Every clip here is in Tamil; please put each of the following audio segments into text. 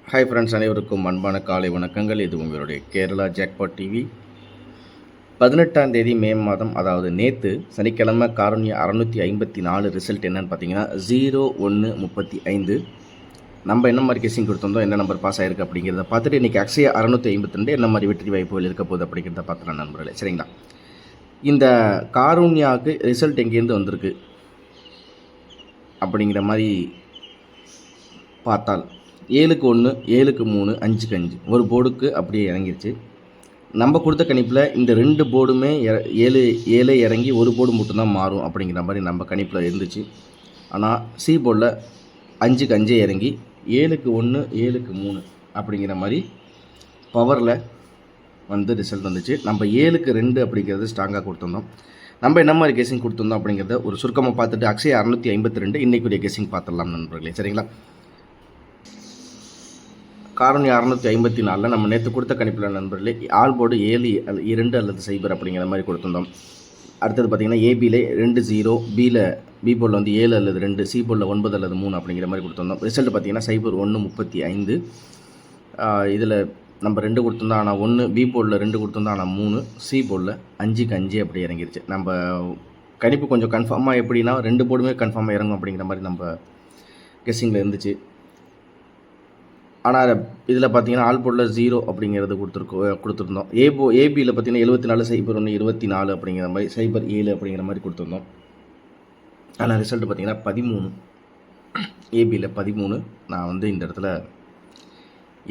ஹாய் ஃப்ரெண்ட்ஸ், அனைவருக்கும் அன்பான காலை வணக்கங்கள். இது உங்களுடைய கேரளா ஜாக்பாட் டிவி. 18ஆம் தேதி மே மாதம், அதாவது நேற்று சனிக்கிழமை காருண்யா 654 ரிசல்ட் என்னன்னு பார்த்தீங்கன்னா 0135. நம்ம என்ன மாதிரி கெஸிங் கொடுத்துருந்தோம், என்ன நம்பர் பாஸ் ஆயிருக்கு அப்படிங்கிறத பார்த்துட்டு இன்றைக்கி அக்ஷயா 652 என்ன மாதிரி வெற்றி வாய்ப்புகள் இருக்க போகுது அப்படிங்கிறத பார்த்துலாம் நண்பர்களே. சரிங்களா, இந்த காருண்யாவுக்கு ரிசல்ட் எங்கேருந்து வந்திருக்கு அப்படிங்கிற மாதிரி பார்த்தால் 7க்கு 1, 7க்கு 3, 5க்கு 5 ஒரு போர்டுக்கு அப்படியே இறங்கிருச்சு. நம்ம கொடுத்த கணிப்பில் இந்த 2 போர்டுமே 7 இறங்கி ஒரு போர்டு மட்டும்தான் மாறும் அப்படிங்கிற மாதிரி நம்ம கணிப்பில் இருந்துச்சு. ஆனால் சி போர்டில் 5க்கு 5 இறங்கி 7க்கு 1, 7க்கு 3 அப்படிங்கிற மாதிரி பவரில் வந்து ரிசல்ட் வந்துச்சு. நம்ம 7க்கு 2 அப்படிங்கிறது ஸ்ட்ராங்காக கொடுத்துருந்தோம். நம்ம என்ன மாதிரி கெஸிங் கொடுத்துருந்தோம் அப்படிங்கிறத ஒரு சுருக்கமாக பார்த்துட்டு அக்ஷயா 652 இன்றைக்குரிய கெஸிங் பார்த்துடலாம் நண்பர்களே. சரிங்களா, காருண்யா 654 நம்ம நேற்று கொடுத்த கணிப்பில் நண்பர்களே ஆல் போர்டு 7 2 அல்லது 0 அப்படிங்கிற மாதிரி கொடுத்துருந்தோம். அடுத்தது பார்த்திங்கன்னா ஏபியில் 2 0, பி போர்டில் வந்து 7 அல்லது 2, சி போர்டில் 9 அல்லது 3 அப்படிங்கிற மாதிரி கொடுத்துருந்தோம். ரிசல்ட் பார்த்திங்கன்னா 0135. இதில் நம்ம 2 கொடுத்துருந்தோம், ஆனால் 1, பி போர்டில் 2 கொடுத்துருந்தோம், ஆனால் 3, சி போர்டில் 5க்கு 5 அப்படி இறங்கிருச்சு. நம்ம கணிப்பு கொஞ்சம் கன்ஃபார்மாக எப்படின்னா 2 போர்டுமே கன்ஃபார்மாக இறங்கும் அப்படிங்கிற மாதிரி நம்ம கெஸ்ஸிங்கில் இருந்துச்சு. ஆனால் இதில் பார்த்தீங்கன்னா ஆல் போர்டில் 0 அப்படிங்கிறது கொடுத்துருந்தோம். ஏபியில் பார்த்தீங்கன்னா 74 01 24 அப்படிங்கிற மாதிரி 07 அப்படிங்கிற மாதிரி கொடுத்துருந்தோம். ஆனால் ரிசல்ட் பார்த்தீங்கன்னா 13, ஏபியில் 13. நான் வந்து இந்த இடத்துல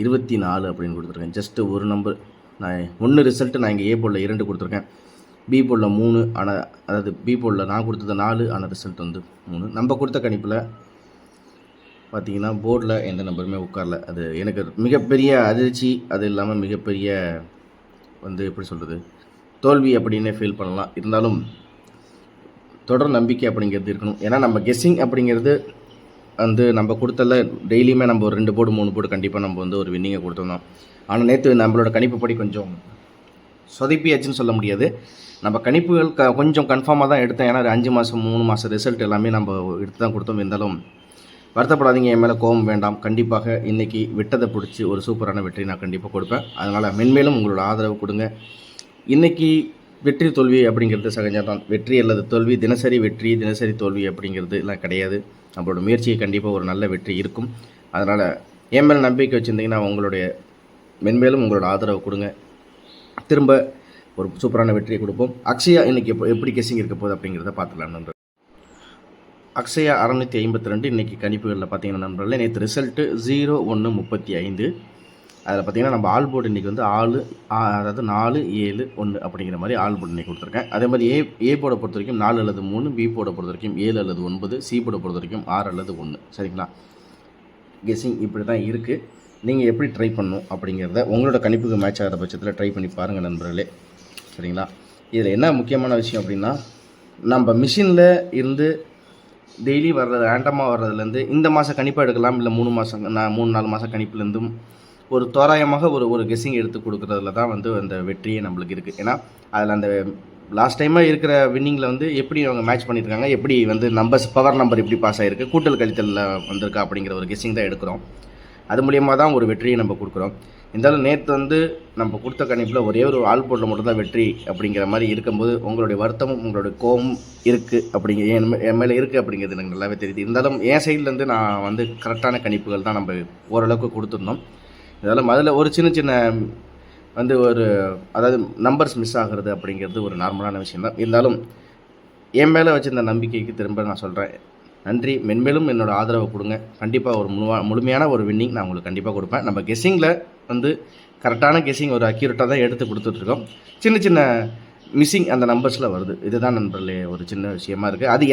24 அப்படின்னு கொடுத்துருக்கேன். ஜஸ்ட்டு ஒரு நம்பர் நான் 1 ரிசல்ட்டு நான் இங்கே ஏ போர்டில் 2 கொடுத்துருக்கேன், பி போர்டில் 3. ஆனால் அதாவது பி போர்டில் நான் கொடுத்தது 4, ஆனால் ரிசல்ட் வந்து 3. நம்ம கொடுத்த கணிப்பில் பார்த்திங்கன்னா போர்டில் எந்த நம்பருமே உட்காரல. அது எனக்கு மிகப்பெரிய அதிர்ச்சி. அது இல்லாமல் மிகப்பெரிய வந்து எப்படி சொல்கிறது, தோல்வி அப்படின்னே ஃபீல் பண்ணலாம். இருந்தாலும் தொடர் நம்பிக்கை அப்படிங்கிறது இருக்கணும். ஏன்னா நம்ம கெஸ்ஸிங் அப்படிங்கிறது வந்து நம்ம கொடுத்தல டெய்லியுமே நம்ம ஒரு 2 போர்டு 3 போர்டு கண்டிப்பாக நம்ம வந்து ஒரு வின்னிங்கை கொடுத்துருந்தோம். ஆனால் நேற்று நம்மளோட கணிப்புப்படி கொஞ்சம் சொதப்பியாச்சுன்னு சொல்ல முடியாது. நம்ம கணிப்புகள் கொஞ்சம் கன்ஃபார்மாக தான் எடுத்தேன். ஏன்னா 5 மாதம் 3 மாதம் ரிசல்ட் எல்லாமே நம்ம எடுத்து தான் கொடுத்தோம். இருந்தாலும் வருத்தப்படாதீங்க, என் மேலே கோபம் வேண்டாம். கண்டிப்பாக இன்றைக்கி விட்டதை பிடிச்சி ஒரு சூப்பரான வெற்றி நான் கண்டிப்பாக கொடுப்பேன். அதனால் மென்மேலும் உங்களோட ஆதரவு கொடுங்க. இன்றைக்கி வெற்றி தோல்வி அப்படிங்கிறது சகஜம் தான். வெற்றி அல்லது தோல்வி, தினசரி வெற்றி தினசரி தோல்வி அப்படிங்கிறது எல்லாம் கிடையாது. நம்மளோட முயற்சியை கண்டிப்பாக ஒரு நல்ல வெற்றி இருக்கும். அதனால் என் மேலே நம்பிக்கை வச்சுருந்தீங்கன்னா உங்களுடைய மென்மேலும் உங்களோட ஆதரவு கொடுங்க. திரும்ப ஒரு சூப்பரான வெற்றியை கொடுப்போம். அக்ஷயா இன்றைக்கி எப்படி கெஸ்ஸிங் இருக்க போகுது அப்படிங்கிறத பார்த்துக்கலாம் நண்பர். அக்ஷயா 652 இன்றைக்கி கணிப்புகளில் பார்த்தீங்கன்னா நண்பர்களே நேற்று ரிசல்ட்டு 0135. அதில் பார்த்தீங்கன்னா நம்ம ஆல் போர்டு இன்றைக்கி வந்து அதாவது 4 7 1 அப்படிங்கிற மாதிரி ஆல் போர்டு இன்றைக்கி கொடுத்துருக்கேன். அதே மாதிரி ஏ போர்டை பொறுத்த வரைக்கும் 4 அல்லது 3, பி போர்டை பொறுத்த வரைக்கும் 7 அல்லது 9, சி போர்டை பொறுத்த வரைக்கும் 6 அல்லது 1. சரிங்களா, கெஸ்ஸிங் இப்படி தான் இருக்குது. நீங்கள் எப்படி ட்ரை பண்ணணும் அப்படிங்கிறத உங்களோட கணிப்புக்கு மேட்ச் ஆகிற பட்சத்தில் ட்ரை பண்ணி பாருங்கள் நண்பர்களே. சரிங்களா, இதில் என்ன முக்கியமான விஷயம் அப்படின்னா நம்ம மிஷினில் இருந்து டெய்லி வர்றது ரேண்டமாக வர்றதுலேருந்து இந்த மாதம் கணிப்பாக எடுக்கலாம், இல்லை 3-4 மாதம் கணிப்புலேருந்தும் ஒரு தோராயமாக ஒரு கெஸ்ஸிங் எடுத்து கொடுக்குறதுல தான் வந்து அந்த வெற்றியே நம்மளுக்கு இருக்குது. ஏன்னா அதில் அந்த லாஸ்ட் டைமாக இருக்கிற வின்னிங்கில் வந்து எப்படி அவங்க மேட்ச் பண்ணியிருக்காங்க, எப்படி வந்து பவர் நம்பர் எப்படி பாஸ் ஆகிருக்கு, கூட்டல் கழித்தலில் வந்திருக்கா அப்படிங்கிற ஒரு கெஸ்ஸிங் தான் எடுக்கிறோம். அது மூலியமாக தான் ஒரு வெற்றியை நம்ம கொடுக்குறோம். இருந்தாலும் நேற்று வந்து நம்ம கொடுத்த கணிப்பில் ஒரே ஒரு ஆல் போர்டில் மட்டும்தான் வெற்றி அப்படிங்கிற மாதிரி இருக்கும்போது உங்களுடைய வருத்தமும் உங்களுடைய கோபம் இருக்குது அப்படிங்கிற என் மேலே இருக்குது அப்படிங்கிறது எனக்கு நல்லாவே தெரியுது. இருந்தாலும் என் சைட்லேருந்து நான் வந்து கரெக்டான கணிப்புகள் தான் நம்ம ஓரளவுக்கு கொடுத்துருந்தோம். இருந்தாலும் அதில் ஒரு சின்ன வந்து அதாவது நம்பர்ஸ் மிஸ் ஆகிறது அப்படிங்கிறது ஒரு நார்மலான விஷயம் தான். இருந்தாலும் என் மேலே வச்சுருந்த நம்பிக்கைக்கு திரும்ப நான் சொல்கிறேன், நன்றி. மென்மேலும் என்னோடய ஆதரவை கொடுங்க. கண்டிப்பாக ஒரு முழுமையான ஒரு வின்னிங் நான் உங்களுக்கு கண்டிப்பாக கொடுப்பேன். நம்ம கெஸ்ஸிங்கில் வந்து கரெக்டான கெஸ்ஸிங் ஒரு அக்யூரேட்டாக தான் எடுத்து கொடுத்துட்ருக்கோம். சின்ன மிஸ்ஸிங் அந்த நம்பர்ஸில் வருது. இதுதான் நண்பர்களே ஒரு சின்ன விஷயமா இருக்குது. அது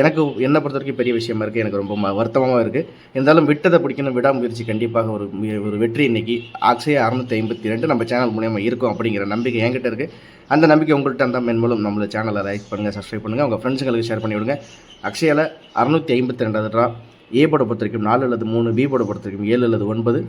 என்னை பொறுத்த வரைக்கும் பெரிய விஷயமா இருக்குது. எனக்கு ரொம்ப வருத்தமாக இருக்குது. இருந்தாலும் விட்டதை பிடிக்கணும், விடாமுயற்சி கண்டிப்பாக ஒரு வெற்றி இன்றைக்கி அக்ஷயா 652 நம்ம சேனல் மூலியமாக இருக்கும் அப்படிங்கிற நம்பிக்கை என்கிட்ட இருக்குது. அந்த நம்பிக்கை உங்கள்கிட்ட இருந்தால் மென்மூலம் நம்மளோட சேனலை லைக் பண்ணுங்கள், சப்ஸ்கிரைப் பண்ணுங்கள், உங்கள் ஃப்ரெண்ட்ஸுங்களுக்கு ஷேர் பண்ணி விடுங்க. அக்ஷயாவில் 652 ஏ போர்டை பொறுத்த வரைக்கும் 4 அல்லது 3, பி போர்டை பொறுத்த வரைக்கும் 7 அல்லது 9,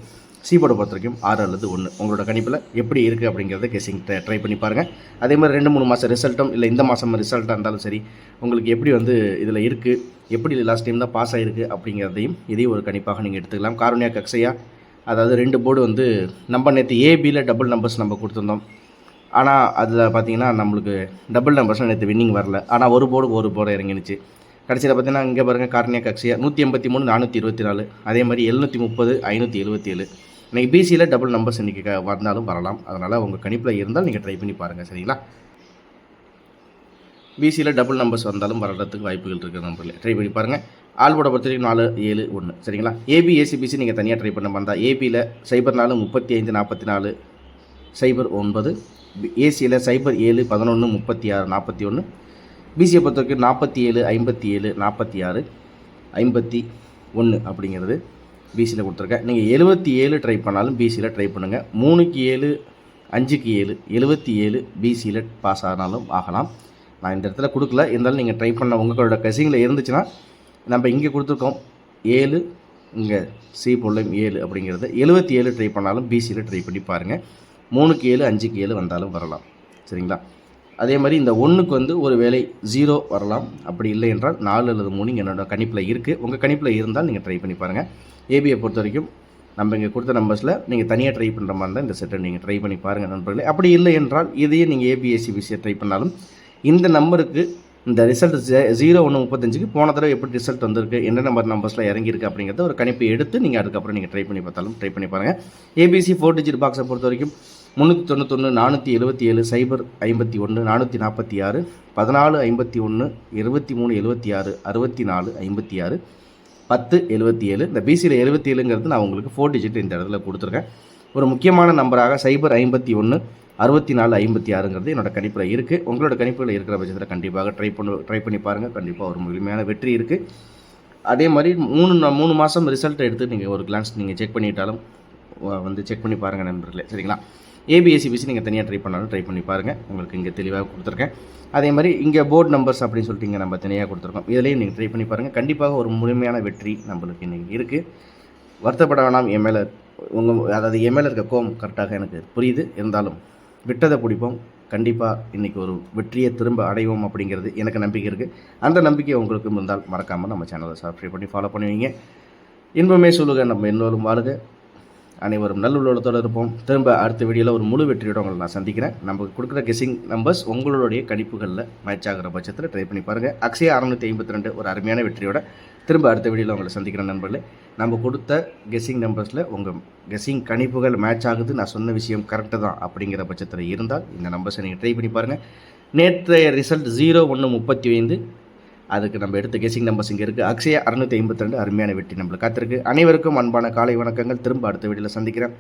சி போர்டை பொறுத்த வரைக்கும் 6 அல்லது 1. உங்களோட கணிப்பில் எப்படி இருக்குது அப்படிங்கிறத கெஸ்ஸிங் ட்ரை பண்ணி பாருங்கள். அதே மாதிரி 2-3 மாதம் ரிசல்ட்டும் இல்லை இந்த மாதம் ரிசல்ட்டாக இருந்தாலும் சரி, உங்களுக்கு எப்படி வந்து இதில் இருக்குது, எப்படி லாஸ்ட் டைம் தான் பாஸ் ஆகிருக்கு அப்படிங்கிறதையும் இதையும் ஒரு கணிப்பாக நீங்கள் எடுத்துக்கலாம். காருண்யா அக்ஷயா அதாவது 2 போர்டு வந்து நம்ம நேற்று ஏபியில் டபுள் நம்பர்ஸ் நம்ம கொடுத்துருந்தோம். ஆனால் அதில் பார்த்தீங்கன்னா நம்மளுக்கு டபுள் நம்பர்ஸ்லாம் நேற்று வின்னிங் வரல. ஆனால் ஒரு போர்டு இறங்கினுச்சு. கடைசியில் பார்த்தீங்கன்னா இங்கே பாருங்கள், கார்னியா கக்ஸியா 183 424, அதே மாதிரி 730 577. இன்றைக்கி பிசியில் டபுள் நம்பர்ஸ் இன்றைக்கி வந்தாலும் வரலாம். அதனால் உங்கள் கணிப்பில் இருந்தால் நீங்கள் ட்ரை பண்ணி பாருங்கள். சரிங்களா? பிசியில் டபுள் நம்பர்ஸ் வந்தாலும் வர்றதுக்கு வாய்ப்புகள் இருக்குது. நம்பரில் ட்ரை பண்ணி பாருங்கள். ஆல்போட பொறுத்த வரைக்கும் 4 7 1. சரிங்களா? ஏபி ஏசிபிசி நீங்கள் தனியாக ட்ரை பண்ண வந்தால் ஏபியில் 04 35 44 09, ஏசியில் 07 11 36 41, பிசியை பொறுத்த வரைக்கும் 47 57 46 51 அப்படிங்கிறது பிசியில் கொடுத்துருக்கேன். நீங்கள் 77 ட்ரை பண்ணாலும் பிசியில் ட்ரை பண்ணுங்கள். 3க்கு 7 5க்கு 7 77 பிசியில் பாஸ் ஆனாலும் ஆகலாம். நான் இந்த இடத்துல கொடுக்கல, இருந்தாலும் நீங்கள் ட்ரை பண்ண உங்களோட கசிங்கில் இருந்துச்சுன்னா நம்ம இங்கே கொடுத்துருக்கோம் 7, இங்கே சி பொருளையும் 7 அப்படிங்கிறது 77 ட்ரை பண்ணாலும் பிசியில் ட்ரை பண்ணி பாருங்கள். 3க்கு 7 5க்கு 7 வந்தாலும் வரலாம். சரிங்களா? அதே மாதிரி இந்த 1க்கு வந்து ஒரு வேளை 0 வரலாம். அப்படி இல்லை என்றால் 4 அல்லது 3 என்னோட கணிப்பில் இருக்குது. உங்கள் கணிப்பில் இருந்தால் நீங்கள் ட்ரை பண்ணி பாருங்கள். ஏபியை பொறுத்த வரைக்கும் நம்ம இங்கே கொடுத்த நம்பர்ஸில் நீங்கள் தனியாக ட்ரை பண்ணுற மாதிரி தான் இந்த செட்டை நீங்கள் ட்ரை பண்ணி பாருங்கள் நண்பர்களே. அப்படி இல்லை என்றால் இதையே நீங்கள் ஏபிஎஸ்சிபிசியை ட்ரை பண்ணாலும் இந்த நம்பருக்கு இந்த ரிசல்ட் 0135க்கு போன தடவை எப்படி ரிசல்ட் வந்திருக்கு, என்ன நம்பர்ஸில் இறங்கியிருக்கு அப்படிங்கிறத ஒரு கணிப்பு எடுத்து நீங்கள் அதுக்கப்புறம் நீங்கள் ட்ரை பண்ணி பார்த்தாலும் ட்ரை பண்ணி பாருங்கள். ஏபிசி 4 டிஜிட் பாக்ஸை பொறுத்த வரைக்கும் 391 477 0 51 446 14 51 23 76 64 56 10 77. இந்த பிசியில் 77ங்கிறது நான் உங்களுக்கு 4 டிஜிட் இந்த இடத்துல கொடுத்துருக்கேன். ஒரு முக்கியமான நம்பராக 0 51 64 56ங்கிறது என்னோட கணிப்பில் இருக்குது. உங்களோட கணிப்பில் இருக்கிற பட்சத்தில் கண்டிப்பாக ட்ரை பண்ணி பாருங்கள். கண்டிப்பாக ஒரு முழுமையான வெற்றி இருக்குது. அதே மாதிரி 3 மாதம் ரிசல்ட் எடுத்து நீங்கள் ஒரு கிளான்ஸ் நீங்கள் செக் பண்ணிட்டாலும் வந்து செக் பண்ணி பாருங்கள் நண்பர்களே. சரிங்களா? ஏபிஎஸ்சிபிசி நீங்கள் தனியாக ட்ரை பண்ணாலும் ட்ரை பண்ணி பாருங்கள். உங்களுக்கு இங்கே தெளிவாக கொடுத்துருக்கேன். அதே மாதிரி இங்கே போர்டு நம்பர்ஸ் அப்படின்னு சொல்லிட்டு இங்கே நம்ம தனியாக கொடுத்துருக்கோம். இதிலையும் நீங்கள் ட்ரை பண்ணி பாருங்கள். கண்டிப்பாக ஒரு முழுமையான வெற்றி நம்மளுக்கு இன்றைக்கி இருக்குது. வருத்தப்பட வேணாம். என் மேலே என் மேலே இருக்க கோவம் கரெக்டாக எனக்கு புரியுது. இருந்தாலும் விட்டதை பிடிப்போம். கண்டிப்பாக இன்றைக்கி ஒரு வெற்றியை திரும்ப அடைவோம் அப்படிங்கிறது எனக்கு நம்பிக்கை இருக்குது. அந்த நம்பிக்கை உங்களுக்கு இருந்தால் மறக்காமல் நம்ம சேனலை சப்ஸ்கிரைப் பண்ணி ஃபாலோ பண்ணுவீங்க. இன்பமே சொல்லுங்கள், நம்ம எல்லோரும் வாழுக. அனைவரும் நல்லுள்ளத்தோடு இருப்போம். திரும்ப அடுத்த வீடியோவில் ஒரு முழு வெற்றியோட உங்களை நான் சந்திக்கிறேன். நம்ம கொடுக்குற கெஸ்ஸிங் நம்பர்ஸ் உங்களுடைய கணிப்புகளில் மேட்ச் ஆகிற பட்சத்தில் ட்ரை பண்ணி பாருங்கள். அக்ஷயா 652 ஒரு அருமையான வெற்றியோட திரும்ப அடுத்த வீடியோவில் உங்களை சந்திக்கிறேன் நண்பர்களே. நம்ம கொடுத்த கெஸ்ஸிங் நம்பர்ஸில் உங்கள் கெஸ்ஸிங் கணிப்புகள் மேட்ச் ஆகுது, நான் சொன்ன விஷயம் கரெக்டு தான் அப்படிங்கிற பட்சத்தில் இருந்தால் இந்த நம்பர்ஸை நீங்கள் ட்ரை பண்ணி பாருங்கள். நேற்றைய ரிசல்ட் 0135, அதுக்கு நம்ம எடுத்த கெஸ்ஸிங் நம்பர்ஸ் இங்கே இருக்குது. அக்ஷயா 652 அருமையான வெற்றி நம்மளுக்கு காத்திருக்கு. அனைவருக்கும் அன்பான காலை வணக்கங்கள். திரும்ப அடுத்த வீடியோவில் சந்திக்கிறேன்.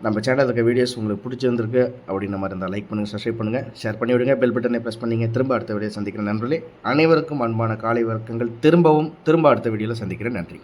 நம்ம சேனலில் இருக்க வீடியோஸ் உங்களுக்கு பிடிச்சிருந்துருக்கு அப்படின்ற மாதிரி இருந்தால் லைக் பண்ணுங்கள், சப்ஸ்கிரைப் பண்ணுங்கள், ஷேர் பண்ணி விடுங்க, பெல் பட்டனை ப்ரெஸ் பண்ணிங்க. திரும்ப அடுத்த வீடியோ சந்திக்கிறேன் நண்பர்களே. அனைவருக்கும் அன்பான காலை வணக்கங்கள். திரும்ப அடுத்த வீடியோவில் சந்திக்கிறேன். நன்றி.